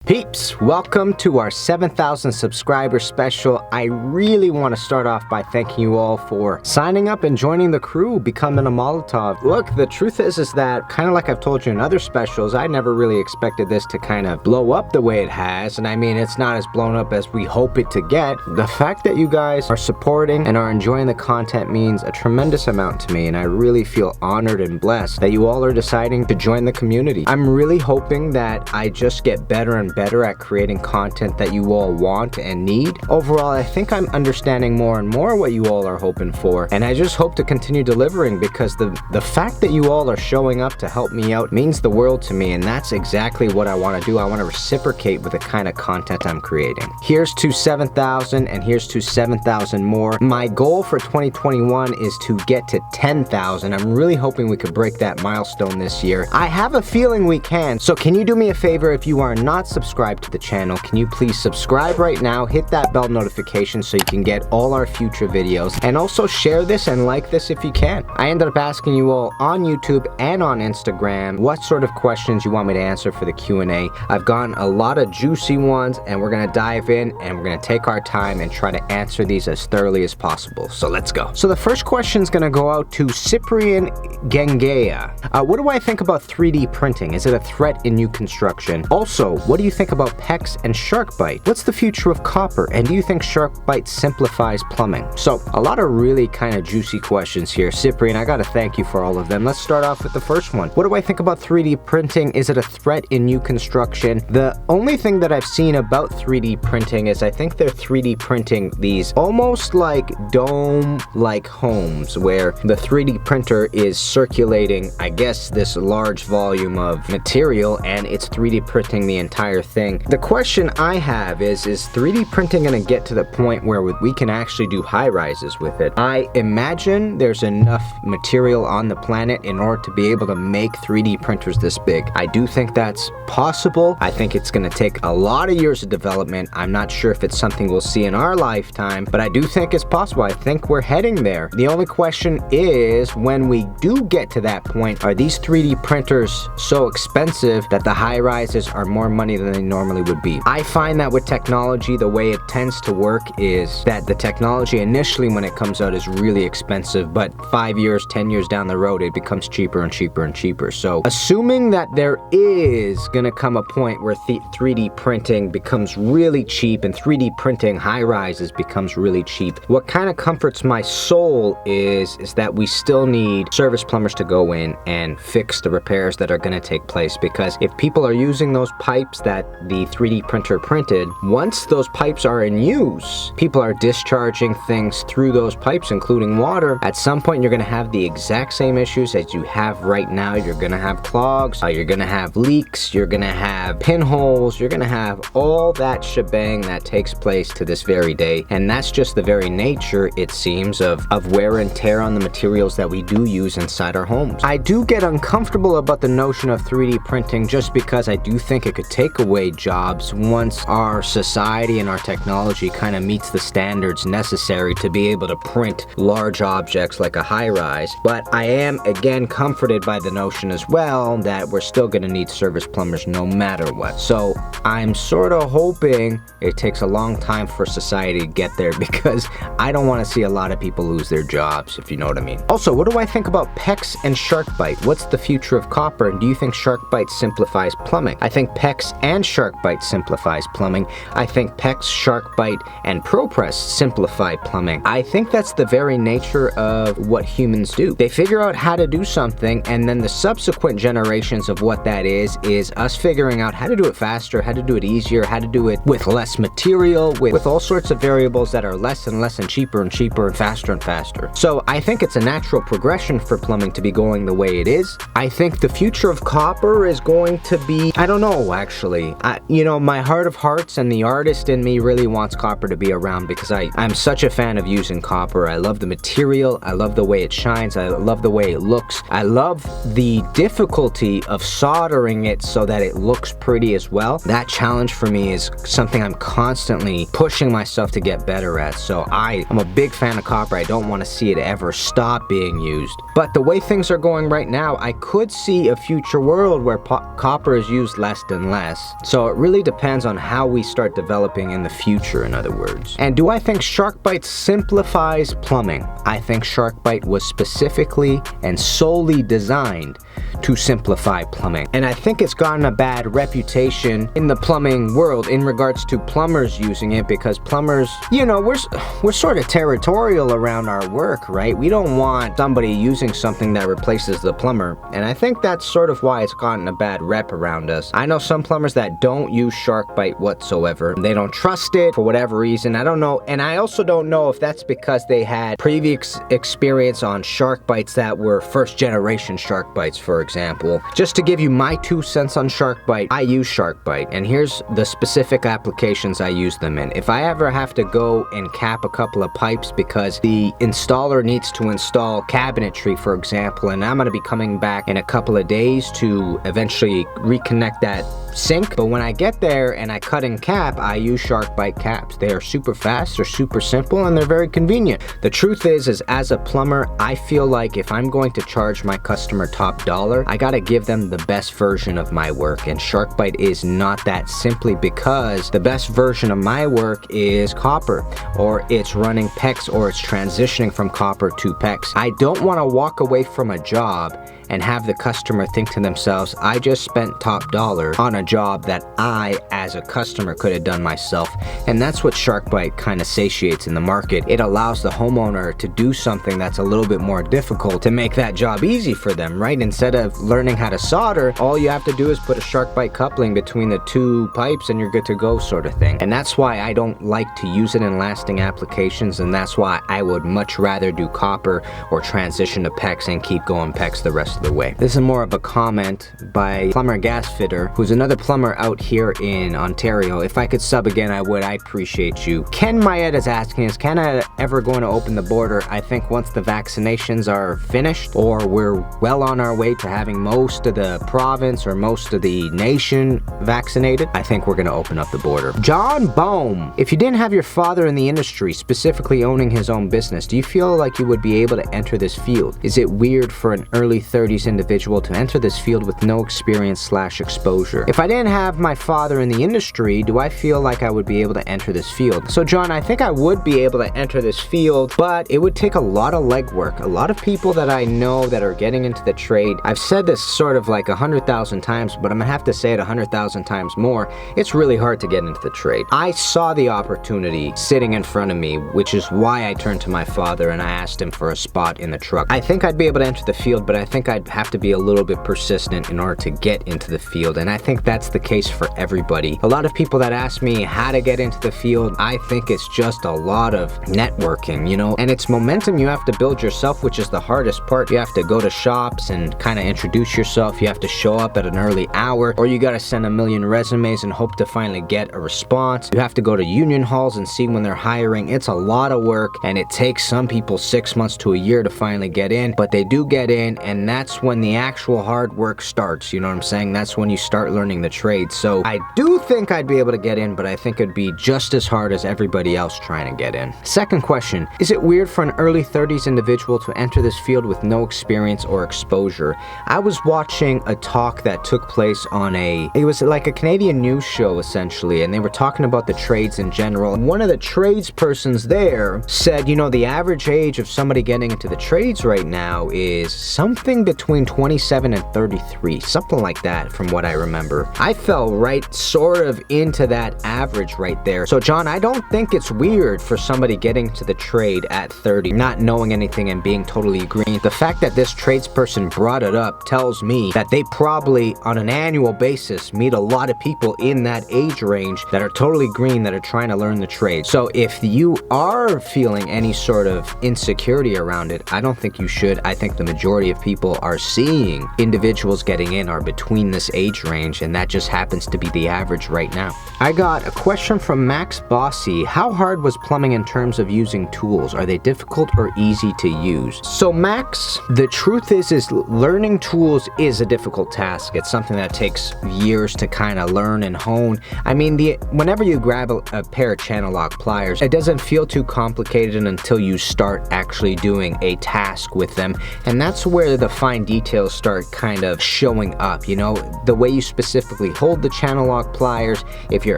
Peeps, welcome to our 7,000 subscriber special. I really want to start off by thanking you all for signing up and joining the crew, becoming a Molotov. Look, the truth is that, kind of like I've told you in other specials, I never really expected this to kind of blow up the way it has, and I mean, it's not as blown up as we hope it to get. The fact that you guys are supporting and are enjoying the content means a tremendous amount to me, and I really feel honored and blessed that you all are deciding to join the community. I'm really hoping that I just get better and better at creating content that you all want and need. Overall, I think I'm understanding more and more what you all are hoping for, and I just hope to continue delivering because the fact that you all are showing up to help me out means the world to me, and that's exactly what I want to do. I want to reciprocate with the kind of content I'm creating. Here's to 7,000 and here's to 7,000 more. My goal for 2021 is to get to 10,000. I'm really hoping we could break that milestone this year. I have a feeling we can, so can you do me a favor? If you are not subscribed to the channel, can you please subscribe right now, hit that bell notification so you can get all our future videos, and also share this and like this if you can. I ended up asking you all on YouTube and on Instagram what sort of questions you want me to answer for the Q&A. I've gotten a lot of juicy ones, and we're gonna dive in and we're gonna take our time and try to answer these as thoroughly as possible. So let's go. So the first question is gonna go out to Cyprian Gengaya. What do I think about 3D printing? Is it a threat in new construction? Also, what do you think about PEX and shark bite? What's the future of copper? And do you think shark bite simplifies plumbing? So a lot of really kind of juicy questions here. Cyprian, I gotta thank you for all of them. Let's start off with the first one. What do I think about 3D printing? Is it a threat in new construction? The only thing that I've seen about 3D printing is I think they're 3D printing these almost like dome-like homes where the 3D printer is circulating, I guess, this large volume of material, and it's 3D printing the entire thing. The question I have is 3D printing going to get to the point where we can actually do high rises with it? I imagine there's enough material on the planet in order to be able to make 3D printers this big. I do think that's possible. I think it's going to take a lot of years of development. I'm not sure if it's something we'll see in our lifetime, but I do think it's possible. I think we're heading there. The only question is, when we do get to that point, are these 3D printers so expensive that the high rises are more money than they normally would be? I find that with technology, the way it tends to work is that the technology initially when it comes out is really expensive, but 5 years, 10 years down the road, it becomes cheaper and cheaper and cheaper. So assuming that there is gonna come a point where 3D printing becomes really cheap and 3D printing high rises becomes really cheap, what kind of comforts my soul is that we still need service plumbers to go in and fix the repairs that are gonna take place, because if people are using those pipes that the 3D printer printed, once those pipes are in use, people are discharging things through those pipes, including water. At some point, you're gonna have the exact same issues as you have right now. You're gonna have clogs, you're gonna have leaks, you're gonna have pinholes, you're gonna have all that shebang that takes place to this very day. And that's just the very nature, it seems, of wear and tear on the materials that we do use inside our homes. I do get uncomfortable about the notion of 3D printing just because I do think it could take away jobs once our society and our technology kind of meets the standards necessary to be able to print large objects like a high-rise. But I am, again, comforted by the notion as well that we're still going to need service plumbers no matter what. So I'm sort of hoping it takes a long time for society to get there, because I don't want to see a lot of people lose their jobs, if you know what I mean. Also, what do I think about PEX and shark bite? What's the future of copper, and do you think shark bite simplifies plumbing? I think PEX and shark bite simplifies plumbing. I think PEX, shark bite, and ProPress simplify plumbing. I think that's the very nature of what humans do. They figure out how to do something, and then the subsequent generations of what that is us figuring out how to do it faster, how to do it easier, how to do it with less material, with all sorts of variables that are less and less and cheaper and faster and faster. So I think it's a natural progression for plumbing to be going the way it is. I think the future of copper is going to be, I don't know, actually. You know, my heart of hearts and the artist in me really wants copper to be around, because I'm such a fan of using copper. I love the material, I love the way it shines, I love the way it looks, I love the difficulty of soldering it so that it looks pretty as well. That challenge for me is something I'm constantly pushing myself to get better at. So I'm a big fan of copper. I don't want to see it ever stop being used. But the way things are going right now, I could see a future world where copper is used less and less. So it really depends on how we start developing in the future, in other words. And do I think SharkBite simplifies plumbing? I think SharkBite was specifically and solely designed to simplify plumbing. And I think it's gotten a bad reputation in the plumbing world in regards to plumbers using it, because plumbers, you know, we're sort of territorial around our work, right? We don't want somebody using something that replaces the plumber. And I think that's sort of why it's gotten a bad rep around us. I know some plumbers that don't use SharkBite whatsoever. They don't trust it for whatever reason. I don't know. And I also don't know if that's because they had previous experience on SharkBites that were first generation SharkBites, for example. Just to give you my 2 cents on SharkBite, I use SharkBite, and here's the specific applications I use them in. If I ever have to go and cap a couple of pipes because the installer needs to install cabinetry, for example, and I'm going to be coming back in a couple of days to eventually reconnect that sink, but when I get there and I cut and cap, I use SharkBite caps. They are super fast, they're super simple, and they're very convenient. The truth is as a plumber, I feel like if I'm going to charge my customer top dollar, I gotta give them the best version of my work, and SharkBite is not that, simply because the best version of my work is copper, or it's running PEX, or it's transitioning from copper to PEX. I don't want to walk away from a job and have the customer think to themselves, I just spent top dollar on a job that I, as a customer, could have done myself. And that's what SharkBite kind of satiates in the market. It allows the homeowner to do something that's a little bit more difficult to make that job easy for them, right? Instead of learning how to solder, all you have to do is put a SharkBite coupling between the 2 pipes and you're good to go, sort of thing. And that's why I don't like to use it in lasting applications, and that's why I would much rather do copper or transition to PEX and keep going PEX the rest of the way. This is more of a comment by Plumber Gas Fitter, who's another plumber out here in Ontario. If I could sub again, I would. I appreciate you. Ken Mayette is asking, is Canada ever going to open the border? I think once the vaccinations are finished, or we're well on our way to having most of the province or most of the nation vaccinated, I think we're going to open up the border. John Bohm, if you didn't have your father in the industry, specifically owning his own business, do you feel like you would be able to enter this field? Is it weird for an early 30s individual to enter this field with no experience / exposure? If I didn't have my father in the industry, do I feel like I would be able to enter this field? So John, I think I would be able to enter this field, but it would take a lot of legwork. A lot of people that I know that are getting into the trade, I've said this sort of like 100,000 times, but I'm gonna have to say it 100,000 times more. It's really hard to get into the trade. I saw the opportunity sitting in front of me, which is why I turned to my father and I asked him for a spot in the truck. I think I'd be able to enter the field, but I think I'd have to be a little bit persistent in order to get into the field, and I think that's the case for everybody. A lot of people that ask me how to get into the field, I think it's just a lot of networking, you know, and it's momentum you have to build yourself, which is the hardest part. You have to go to shops and kind of introduce yourself. You have to show up at an early hour, or you got to send a million resumes and hope to finally get a response. You have to go to union halls and see when they're hiring. It's a lot of work, and it takes some people 6 months to a year to finally get in, but they do get in, and that's when the actual hard work starts, you know what I'm saying? That's when you start learning the trade. So I do think I'd be able to get in, but I think it'd be just as hard as everybody else trying to get in. Second question, is it weird for an early 30s individual to enter this field with no experience or exposure? I was watching a talk that took place on it was like a Canadian news show essentially, and they were talking about the trades in general. And one of the tradespersons there said, you know, the average age of somebody getting into the trades right now is something between 27 and 33, something like that from what I remember. I fell right sort of into that average right there. So John, I don't think it's weird for somebody getting to the trade at 30, not knowing anything and being totally green. The fact that this tradesperson brought it up tells me that they probably on an annual basis meet a lot of people in that age range that are totally green, that are trying to learn the trade. So if you are feeling any sort of insecurity around it, I don't think you should. I think the majority of people are seeing individuals getting in are between this age range, and that just happens to be the average right now. I got a question from Max Bossy. How hard was plumbing in terms of using tools? Are they difficult or easy to use? So Max, the truth is learning tools is a difficult task. It's something that takes years to kind of learn and hone. I mean, whenever you grab a pair of channel lock pliers, it doesn't feel too complicated until you start actually doing a task with them. And that's where the fine details start kind of showing up, you know, the way you specifically hold the channel lock pliers. If your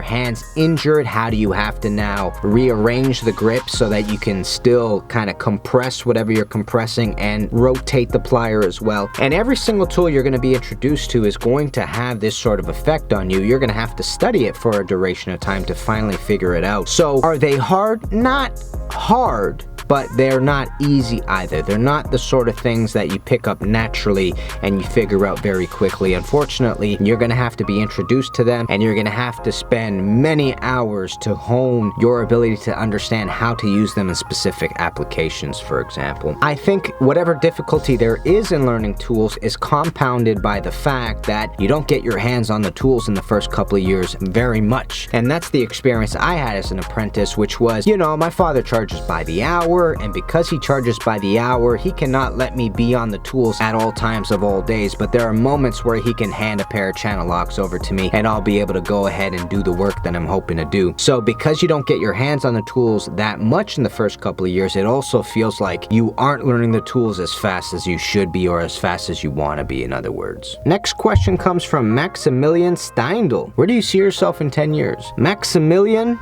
hand's injured, how do you have to now rearrange the grip so that you can still kind of compress whatever you're compressing and rotate the plier as well. And every single tool you're going to be introduced to is going to have this sort of effect on you. You're going to have to study it for a duration of time to finally figure it out. So are they hard? Not hard, but they're not easy either. They're not the sort of things that you pick up naturally and you figure out very quickly. Unfortunately, you're gonna have to be introduced to them, and you're gonna have to spend many hours to hone your ability to understand how to use them in specific applications, for example. I think whatever difficulty there is in learning tools is compounded by the fact that you don't get your hands on the tools in the first couple of years very much. And that's the experience I had as an apprentice, which was, you know, my father charges by the hour, and because he charges by the hour, he cannot let me be on the tools at all times of all days, but there are moments where he can hand a pair of channel locks over to me and I'll be able to go ahead and do the work that I'm hoping to do. So because you don't get your hands on the tools that much in the first couple of years, it also feels like you aren't learning the tools as fast as you should be, or as fast as you want to be, in other words. Next question comes from Maximilian Steindl. Where do you see yourself in 10 years? Maximilian,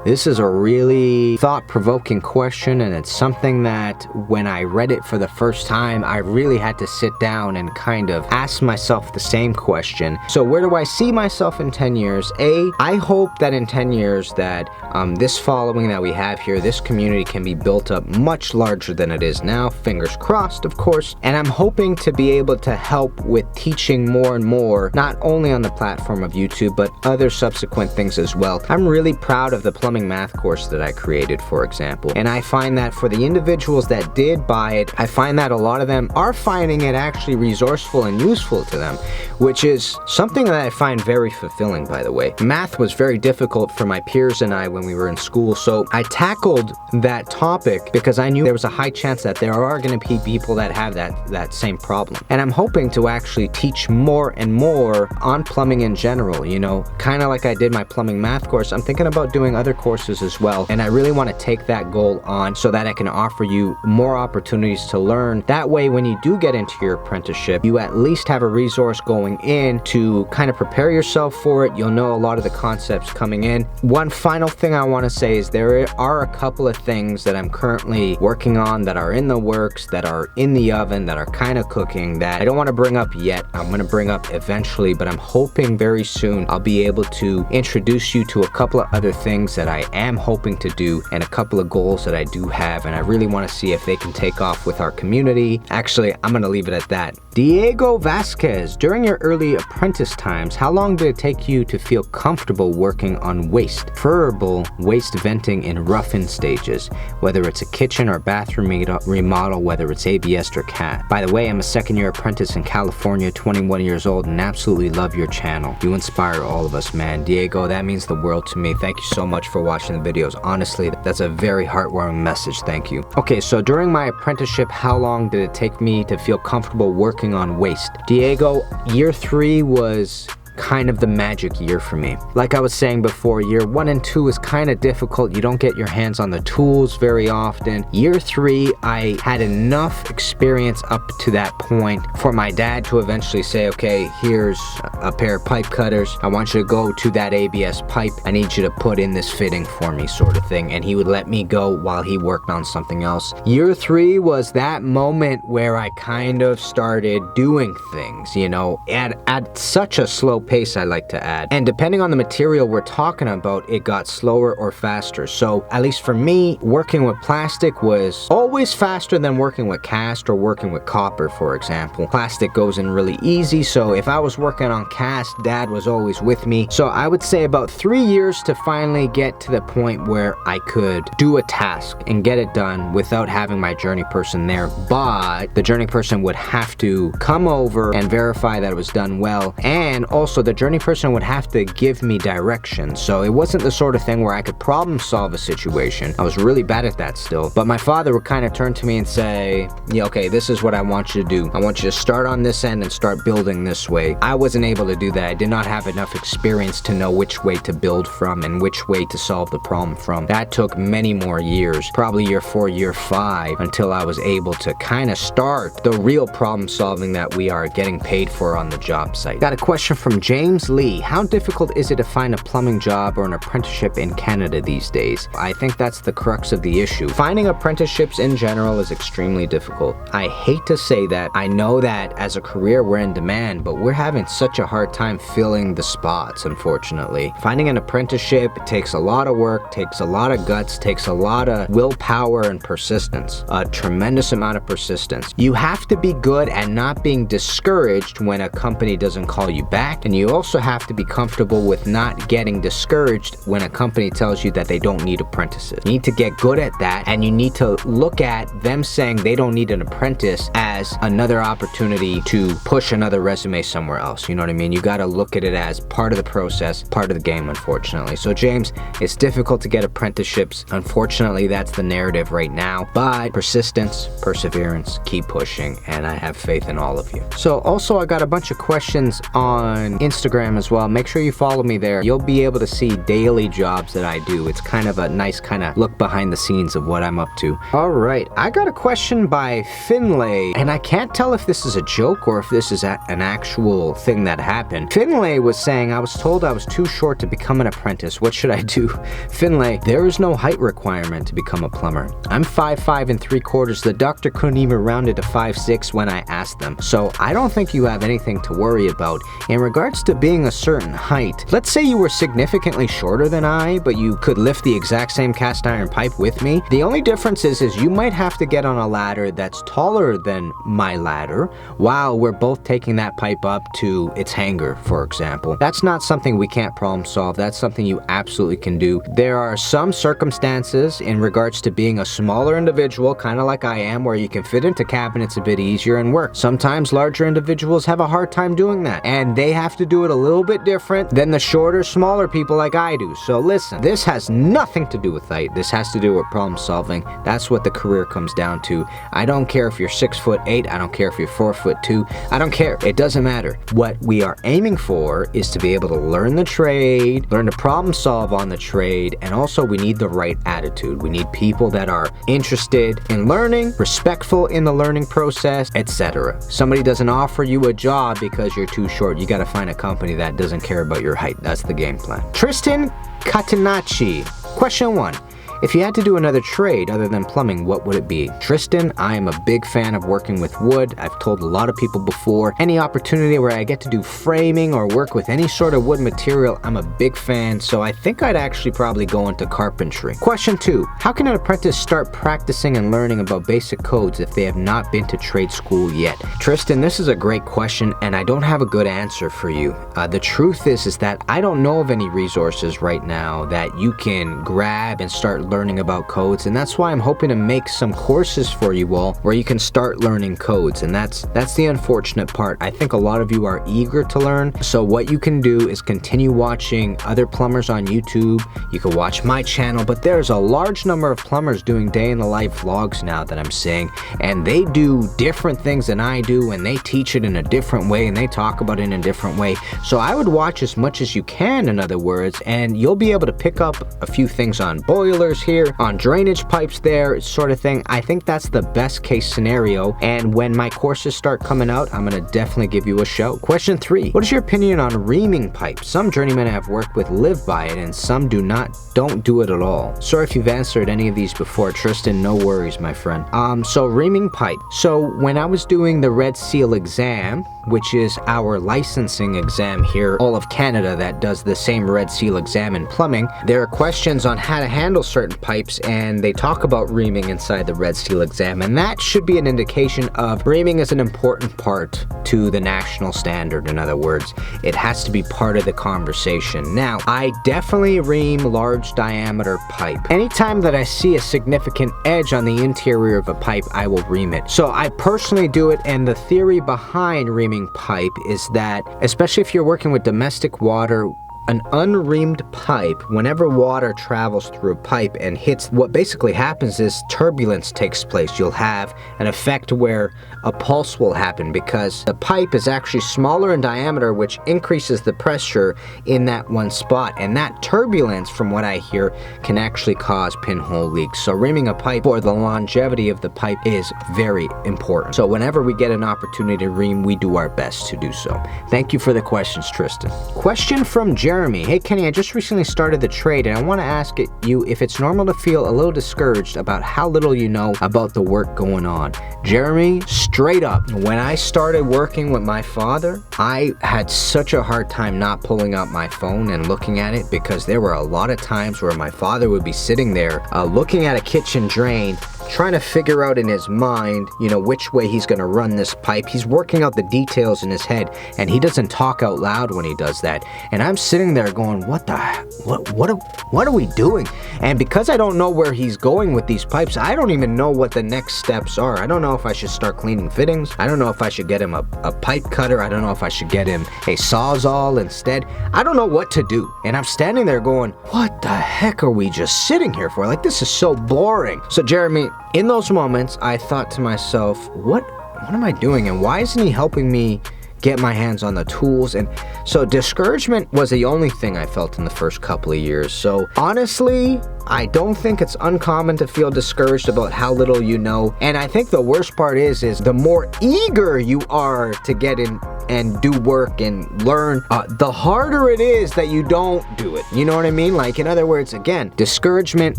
this is a really thought-provoking question, and it's something that when I read it for the first time, I really had to sit down and kind of ask myself the same question. So where do I see myself in 10 years? I hope that in 10 years that this following that we have here, this community can be built up much larger than it is now, fingers crossed, of course, and I'm hoping to be able to help with teaching more and more, not only on the platform of YouTube, but other subsequent things as well. I'm really proud of the plumbing math course that I created, for example, and I find that for the individuals that did buy it, I find that a lot of them are finding it actually resourceful and useful to them, which is something that I find very fulfilling, by the way. Math was very difficult for my peers and I when we were in school, so I tackled that topic because I knew there was a high chance that there are going to be people that have that same problem. And I'm hoping to actually teach more and more on plumbing in general, you know, kind of like I did my plumbing math course. I'm thinking about doing other courses as well, and I really want to take that goal on so that I can offer you more opportunities to learn. That way, when you do get into your apprenticeship, you at least have a resource going in to kind of prepare yourself for it. You'll know a lot of the concepts coming in. One final thing I want to say is there are a couple of things that I'm currently working on that are in the works, that are in the oven, that are kind of cooking, that I don't want to bring up yet. I'm going to bring up eventually, but I'm hoping very soon I'll be able to introduce you to a couple of other things that I am hoping to do, and a couple of goals that I do have, and I really want to see if they can take off with our community. Actually, I'm going to leave it at that. Diego Vasquez, during your early apprentice times, how long did it take you to feel comfortable working on waste, preferable waste venting in rough-in stages, whether it's a kitchen or bathroom remodel, whether it's ABS or CAT? By the way, I'm a second-year apprentice in California, 21 years old, and absolutely love your channel. You inspire all of us, man. Diego, that means the world to me. Thank you so much for watching the videos. Honestly, that's a very heartwarming message. Thank you. Okay, so during my apprenticeship, how long did it take me to feel comfortable working on waste? Diego, year 3 was kind of the magic year for me. Like I was saying before, year 1 and 2 is kind of difficult. You don't get your hands on the tools very often. Year 3, I had enough experience up to that point for my dad to eventually say, okay, here's a pair of pipe cutters. I want you to go to that ABS pipe. I need you to put in this fitting for me, sort of thing. And he would let me go while he worked on something else. Year 3 was that moment where I kind of started doing things, you know, at such a slow pace, I like to add. And depending on the material we're talking about, it got slower or faster. So at least for me, working with plastic was always faster than working with cast or working with copper, for example. Plastic goes in really easy, so if I was working on cast, Dad was always with me. So I would say about 3 years to finally get to the point where I could do a task and get it done without having my journey person there. But the journey person would have to come over and verify that it was done well, and also also the journey person would have to give me direction. So it wasn't the sort of thing where I could problem solve a situation. I was really bad at that still. But my father would kind of turn to me and say, yeah, okay, this is what I want you to do. I want you to start on this end and start building this way. I wasn't able to do that. I did not have enough experience to know which way to build from and which way to solve the problem from. That took many more years, probably year 4, year 5, until I was able to kind of start the real problem solving that we are getting paid for on the job site. Got a question from James Lee. How difficult is it to find a plumbing job or an apprenticeship in Canada these days? I think that's the crux of the issue. Finding apprenticeships in general is extremely difficult. I hate to say that. I know that as a career we're in demand, but we're having such a hard time filling the spots, unfortunately. Finding an apprenticeship takes a lot of work, takes a lot of guts, takes a lot of willpower and persistence. A tremendous amount of persistence. You have to be good at not being discouraged when a company doesn't call you back, and you also have to be comfortable with not getting discouraged when a company tells you that they don't need apprentices. You need to get good at that, and you need to look at them saying they don't need an apprentice as another opportunity to push another resume somewhere else. You know what I mean? You gotta look at it as part of the process, part of the game, unfortunately. So James, it's difficult to get apprenticeships. Unfortunately, that's the narrative right now, but persistence, perseverance, keep pushing, and I have faith in all of you. So also I got a bunch of questions on Instagram as well. Make sure you follow me there. You'll be able to see daily jobs that I do. It's kind of a nice kind of look behind the scenes of what I'm up to. All right, I got a question by Finlay, and I can't tell if this is a joke or if this is an actual thing that happened. Finlay was saying, I was told I was too short to become an apprentice. What should I do? Finlay, there is no height requirement to become a plumber. I'm 5'5" and 3/4. The doctor couldn't even round it to 5'6" when I asked them. So I don't think you have anything to worry about. In regards to being a certain height, let's say you were significantly shorter than I, but you could lift the exact same cast iron pipe with me. The only difference is you might have to get on a ladder that's taller than my ladder while we're both taking that pipe up to its hanger, for example. That's not something we can't problem solve. That's something you absolutely can do. There are some circumstances in regards to being a smaller individual, kind of like I am, where you can fit into cabinets a bit easier and work. Sometimes larger individuals have a hard time doing that, and they have to do it a little bit different than the shorter, smaller people like I do. So listen, this has nothing to do with height. This has to do with problem solving. That's what the career comes down to. I don't care if you're 6'8", I don't care if you're 4'2", I don't care. It doesn't matter. What we are aiming for is to be able to learn the trade, learn to problem solve on the trade, and also we need the right attitude. We need people that are interested in learning, respectful in the learning process, etc. Somebody doesn't offer you a job because you're too short. You gotta find a company that doesn't care about your height. That's the game plan. Tristan Katanachi. Question 1. If you had to do another trade other than plumbing, what would it be? Tristan, I am a big fan of working with wood. I've told a lot of people before, any opportunity where I get to do framing or work with any sort of wood material, I'm a big fan, so I think I'd actually probably go into carpentry. Question 2, how can an apprentice start practicing and learning about basic codes if they have not been to trade school yet? Tristan, this is a great question, and I don't have a good answer for you. The truth is that I don't know of any resources right now that you can grab and start learning about codes, and that's why I'm hoping to make some courses for you all where you can start learning codes, and that's the unfortunate part. I think a lot of you are eager to learn, so what you can do is continue watching other plumbers on YouTube. You can watch my channel, but there's a large number of plumbers doing day in the life vlogs now that I'm seeing, and they do different things than I do, and they teach it in a different way, and they talk about it in a different way. So I would watch as much as you can, in other words, and you'll be able to pick up a few things on boilers here, on drainage pipes there, sort of thing. I think that's the best case scenario, and when my courses start coming out, I'm gonna definitely give you a show. Question 3, what is your opinion on reaming pipes? Some journeymen I've worked with live by it, and some don't do it at all. Sorry if you've answered any of these before, Tristan, no worries, my friend. So reaming pipe. So when I was doing the Red Seal exam, which is our licensing exam here, all of Canada that does the same Red Seal exam in plumbing, there are questions on how to handle certain important pipes, and they talk about reaming inside the red seal exam, and that should be an indication of reaming is an important part to the national standard. In other words, it has to be part of the conversation. Now, I definitely ream large diameter pipe. Anytime that I see a significant edge on the interior of a pipe, I will ream it. So I personally do it, and the theory behind reaming pipe is that, especially if you're working with domestic water, an unreamed pipe, whenever water travels through a pipe and hits, what basically happens is turbulence takes place. You'll have an effect where a pulse will happen because the pipe is actually smaller in diameter, which increases the pressure in that one spot. And that turbulence, from what I hear, can actually cause pinhole leaks. So reaming a pipe for the longevity of the pipe is very important. So whenever we get an opportunity to ream, we do our best to do so. Thank you for the questions, Tristan. Question from Jeremy. Hey Kenny, I just recently started the trade and I want to ask you if it's normal to feel a little discouraged about how little you know about the work going on. Jeremy, straight up, when I started working with my father, I had such a hard time not pulling out my phone and looking at it, because there were a lot of times where my father would be sitting there looking at a kitchen drain, trying to figure out in his mind, which way he's going to run this pipe. He's working out the details in his head, and he doesn't talk out loud when he does that. And I'm sitting there going, what are we doing? And because I don't know where he's going with these pipes, I don't even know what the next steps are. I don't know if I should start cleaning fittings. I don't know if I should get him a pipe cutter. I don't know if I should get him a Sawzall instead. I don't know what to do. And I'm standing there going, what the heck are we just sitting here for? Like, this is so boring. So Jeremy, in those moments, I thought to myself, what am I doing? And why isn't he helping me get my hands on the tools? And so discouragement was the only thing I felt in the first couple of years. So honestly, I don't think it's uncommon to feel discouraged about how little you know. And I think the worst part is the more eager you are to get in and do work and learn, the harder it is that you don't do it. You know what I mean? Like, in other words, again, discouragement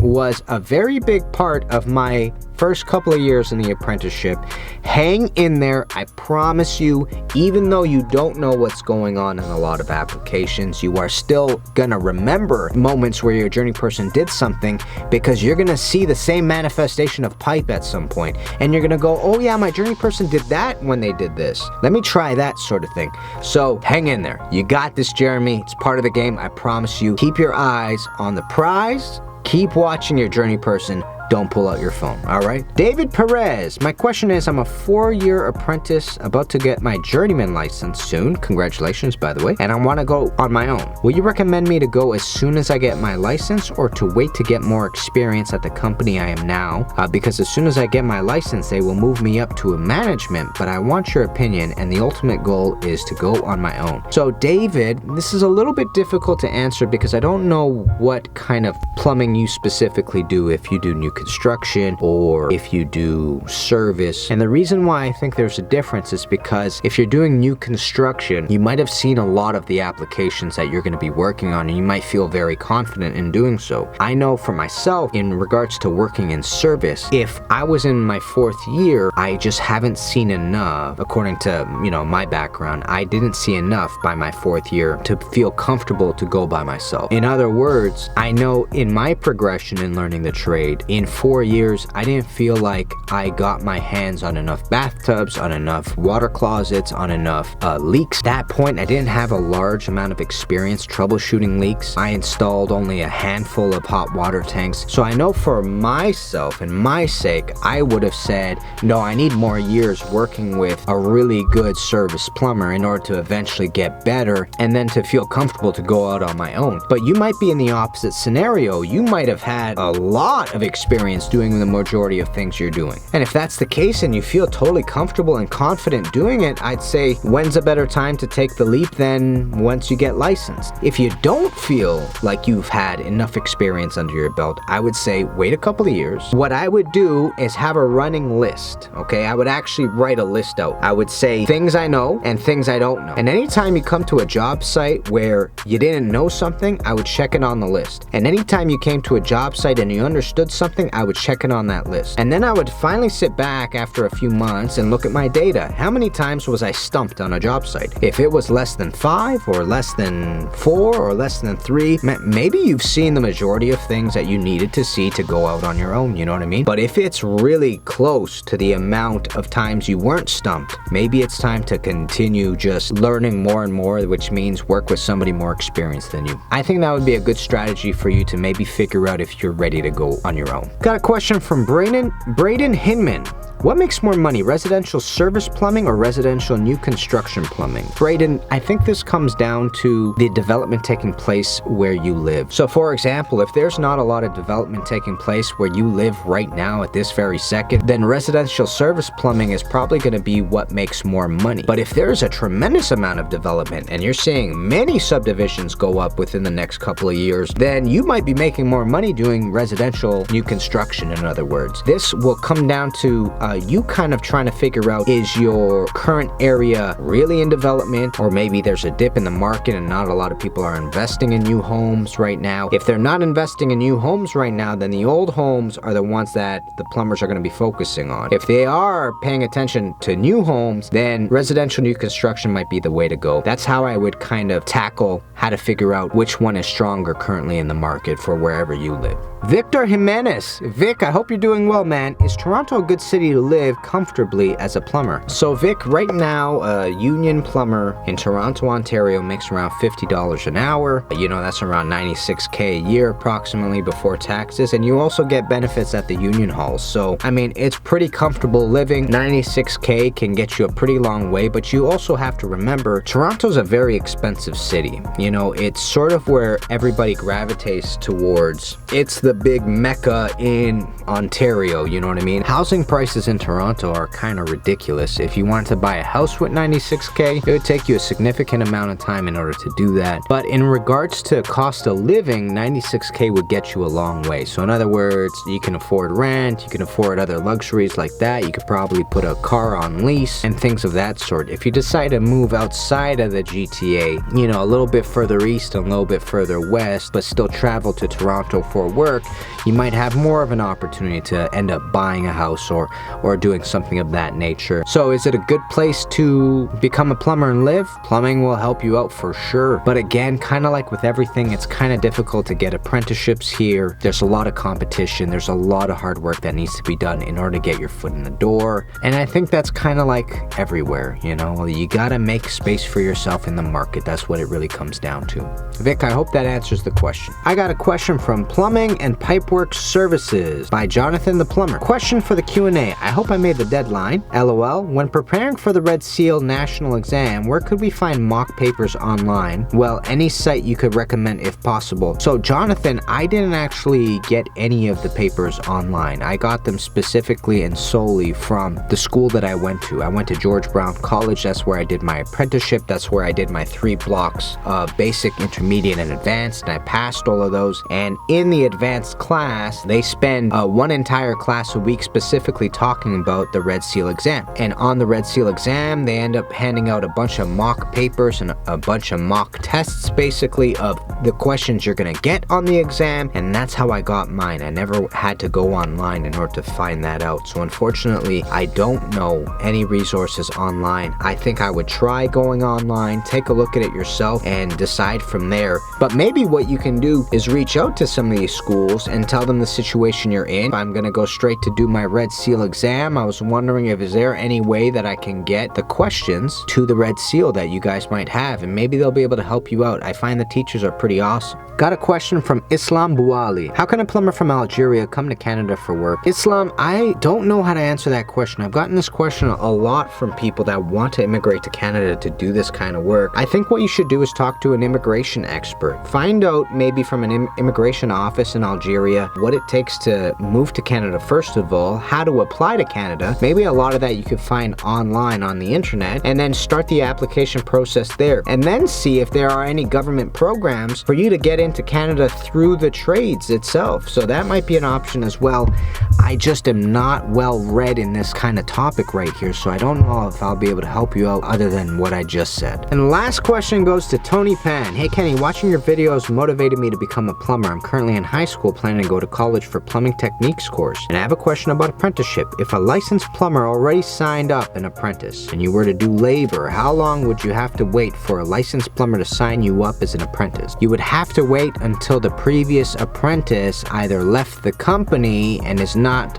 was a very big part of my first couple of years in the apprenticeship. Hang in there. I promise you, even though you don't know what's going on in a lot of applications, you are still gonna remember moments where your journey person did something, because you're gonna see the same manifestation of pipe at some point, and you're gonna go, oh yeah, my journey person did that when they did this. Let me try that sort of thing. So hang in there. You got this, Jeremy. It's part of the game. I promise you. Keep your eyes on the prize. Keep watching your journey person. Don't pull out your phone, all right? David Perez, my question is, I'm a 4-year apprentice about to get my journeyman license soon. Congratulations, by the way. And I want to go on my own. Will you recommend me to go as soon as I get my license, or to wait to get more experience at the company I am now? Because as soon as I get my license, they will move me up to a management, but I want your opinion, and the ultimate goal is to go on my own. So David, this is a little bit difficult to answer because I don't know what kind of plumbing you specifically do, if you do new construction or if you do service. And the reason why I think there's a difference is because if you're doing new construction, you might have seen a lot of the applications that you're going to be working on, and you might feel very confident in doing so. I know for myself, in regards to working in service, if I was in my 4th year, I just haven't seen enough. According to, my background, I didn't see enough by my 4th year to feel comfortable to go by myself. In other words, I know in my progression in learning the trade, in 4 years, I didn't feel like I got my hands on enough bathtubs, on enough water closets, on enough leaks. At that point, I didn't have a large amount of experience troubleshooting leaks. I installed only a handful of hot water tanks. So I know for myself and my sake, I would have said, no, I need more years working with a really good service plumber in order to eventually get better and then to feel comfortable to go out on my own. But you might be in the opposite scenario. You might have had a lot of experience doing the majority of things you're doing. And if that's the case and you feel totally comfortable and confident doing it, I'd say, when's a better time to take the leap than once you get licensed? If you don't feel like you've had enough experience under your belt, I would say wait a couple of years. What I would do is have a running list, okay? I would actually write a list out. I would say things I know and things I don't know. And anytime you come to a job site where you didn't know something, I would check it on the list. And anytime you came to a job site and you understood something, I would check it on that list. And then I would finally sit back after a few months and look at my data. How many times was I stumped on a job site? If it was less than 5 or less than 4 or less than 3, maybe you've seen the majority of things that you needed to see to go out on your own, you know what I mean? But if it's really close to the amount of times you weren't stumped, maybe it's time to continue just learning more and more, which means work with somebody more experienced than you. I think that would be a good strategy for you to maybe figure out if you're ready to go on your own. Got a question from Braden Hinman. What makes more money, residential service plumbing or residential new construction plumbing? Braden, I think this comes down to the development taking place where you live. So for example, if there's not a lot of development taking place where you live right now at this very second, then residential service plumbing is probably going to be what makes more money. But if there's a tremendous amount of development and you're seeing many subdivisions go up within the next couple of years, then you might be making more money doing residential new construction, in other words. This will come down to you kind of trying to figure out, is your current area really in development, or maybe there's a dip in the market and not a lot of people are investing in new homes right now. If they're not investing in new homes right now, then the old homes are the ones that the plumbers are going to be focusing on. If they are paying attention to new homes, then residential new construction might be the way to go. That's how I would kind of tackle how to figure out which one is stronger currently in the market for wherever you live. Victor Jimenez. Vic, I hope you're doing well, man. Is Toronto a good city to live comfortably as a plumber? So Vic, right now, a union plumber in Toronto, Ontario makes around $50 an hour. You know, that's around $96K a year approximately before taxes. And you also get benefits at the union halls. So, I mean, it's pretty comfortable living. $96K can get you a pretty long way, but you also have to remember, Toronto's a very expensive city. You know, it's sort of where everybody gravitates towards. It's the big mecca in Ontario, you know what I mean? Housing prices in Toronto are kind of ridiculous. If you wanted to buy a house with $96K, it would take you a significant amount of time in order to do that. But in regards to cost of living, $96K would get you a long way. So in other words, you can afford rent, you can afford other luxuries like that. You could probably put a car on lease and things of that sort. If you decide to move outside of the GTA, you know, a little bit further east and a little bit further west, but still travel to Toronto for work, you might have more of an opportunity to end up buying a house or doing something of that nature. So is it a good place to become a plumber and live? Plumbing will help you out for sure. But again, kind of like with everything, it's kind of difficult to get apprenticeships here. There's a lot of competition. There's a lot of hard work that needs to be done in order to get your foot in the door. And I think that's kind of like everywhere, you know? You gotta make space for yourself in the market. That's what it really comes down to. Vic, I hope that answers the question. I got a question from Plumbing and Pipework Services by Jonathan the Plumber. Question for the Q&A. I hope I made the deadline. LOL. When preparing for the Red Seal National Exam, where could we find mock papers online? Well, any site you could recommend if possible. So Jonathan, I didn't actually get any of the papers online. I got them specifically and solely from the school that I went to. I went to George Brown College. That's where I did my apprenticeship. That's where I did my 3 blocks of basic, intermediate, and advanced, and I passed all of those. And in the advanced class, they spend one entire class a week specifically talking about the Red Seal exam. And on the Red Seal exam, they end up handing out a bunch of mock papers and a bunch of mock tests basically of the questions you're gonna get on the exam, and that's how I got mine. I never had to go online in order to find that out. So unfortunately, I don't know any resources online. I think I would try going online, take a look at it yourself, and decide from there. But maybe what you can do is reach out to some of these schools and tell them the situation you're in. I'm gonna go straight to do my Red Seal exam. I was wondering if is there any way that I can get the questions to the Red Seal that you guys might have, and maybe they'll be able to help you out. I find the teachers are pretty awesome. Got a question from Islam Bouali. How can a plumber from Algeria come to Canada for work? Islam, I don't know how to answer that question. I've gotten this question a lot from people that want to immigrate to Canada to do this kind of work. I think what you should do is talk to an immigration expert. Find out maybe from an immigration office in Algeria what it takes to move to Canada first of all, how to apply apply to Canada. Maybe a lot of that you could find online on the internet, and then start the application process there, and then see if there are any government programs for you to get into Canada through the trades itself. So that might be an option as well. I just am not well read in this kind of topic right here, so I don't know if I'll be able to help you out other than what I just said. And the last question goes to Tony Pan. Hey Kenny, watching your videos motivated me to become a plumber. I'm currently in high school planning to go to college for plumbing techniques course, and I have a question about apprenticeship. If a licensed plumber already signed up an apprentice and you were to do labor, how long would you have to wait for a licensed plumber to sign you up as an apprentice? You would have to wait until the previous apprentice either left the company and is not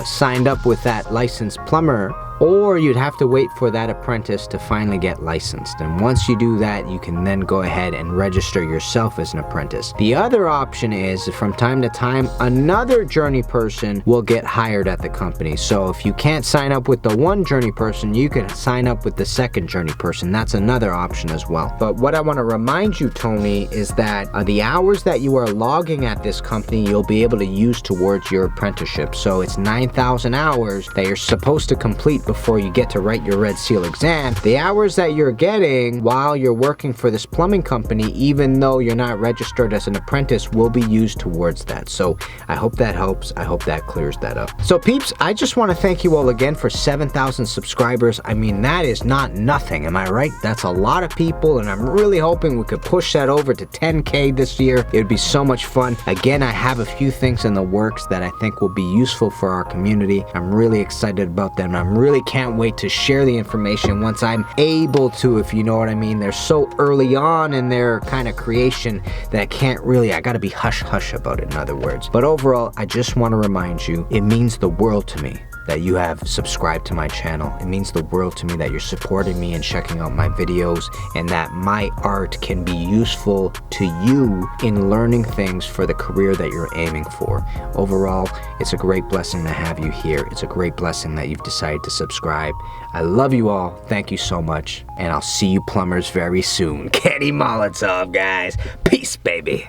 signed up with that licensed plumber, or you'd have to wait for that apprentice to finally get licensed. And once you do that, you can then go ahead and register yourself as an apprentice. The other option is, from time to time, another journey person will get hired at the company. So if you can't sign up with the one journey person, you can sign up with the second journey person. That's another option as well. But what I want to remind you, Tony, is that the hours that you are logging at this company, you'll be able to use towards your apprenticeship. So it's 9,000 hours that you're supposed to complete before you get to write your Red Seal exam. The hours that you're getting while you're working for this plumbing company, even though you're not registered as an apprentice, will be used towards that. So I hope that helps. I hope that clears that up. So peeps, I just want to thank you all again for 7,000 subscribers. I mean, that is not nothing, am I right? That's a lot of people, and I'm really hoping we could push that over to 10K this year. It would be so much fun. Again, I have a few things in the works that I think will be useful for our community. I'm really excited about them. I'm really can't wait to share the information once I'm able to, if you know what I mean. They're so early on in their kind of creation that I gotta be hush-hush about it, in other words. But overall, I just want to remind you, it means the world to me that you have subscribed to my channel. It means the world to me that you're supporting me and checking out my videos, and that my art can be useful to you in learning things for the career that you're aiming for. Overall, it's a great blessing to have you here. It's a great blessing that you've decided to subscribe. I love you all. Thank you so much. And I'll see you plumbers very soon. Kenny Molotov, guys. Peace, baby.